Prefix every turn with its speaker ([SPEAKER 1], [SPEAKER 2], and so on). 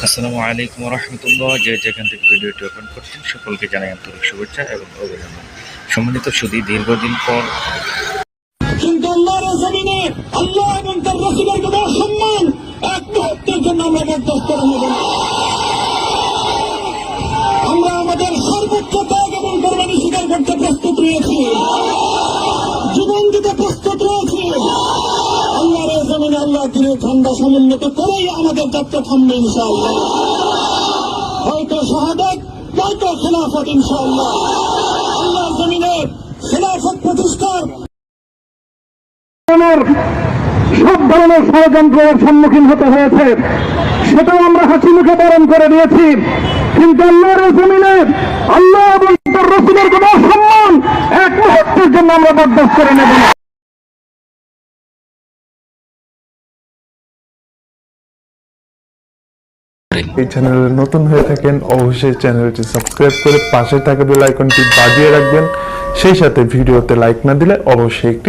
[SPEAKER 1] আসসালামু আলাইকুম ওয়া রাহমাতুল্লাহ। যে যেখান থেকে ভিডিওটি ওপেন করছেন সকলকে জানাই আন্তরিক শুভেচ্ছা এবং অভিনন্দন। সম্মানিত সুধী, দীর্ঘদিন পর
[SPEAKER 2] কিন্তু আল্লাহর জমিনে আল্লাহ এবং তার রাসূলের কোনো সম্মান এক মুহূর্তের জন্য আমরা বরদাস্ত করে নেব না। আমরা আমাদের সর্বোচ্চ ত্যাগ এবং কোরবানি স্বীকার করতে প্রস্তুত রয়েছি, জীবন দিতে প্রস্তুত রয়েছি। আল্লাহর জমিনে আল্লাহ দিনের ঠান্ডা সমুন্নত করেই আমাদের যাত্রা থামবে ইনশাআল্লাহ। হয়তো শাহাদাত, নয়তো খেলাফত ইনশাআল্লাহ। আল্লাহর জমিনে খেলাফত প্রতিষ্ঠার সব ধরনের ষড়যন্ত্রের সম্মুখীন হতে হয়েছে, সেটাও আমরা হাসি মুখে বরণ করে দিয়েছি। কিন্তু আল্লাহর জমিনে আল্লাহ এবং তার রাসূলের কোনো সম্মান এক মুহূর্তের জন্য আমরা বরদাস্ত করে নেব না।
[SPEAKER 3] এই চ্যানেলে নতুন হয়ে থাকেন অবশ্যই চ্যানেলটি সাবস্ক্রাইব করে পাশে থাকা বেল আইকনটি বাজিয়ে রাখবেন। সেই সাথে ভিডিওতে লাইক না দিলে অবশ্যই একটি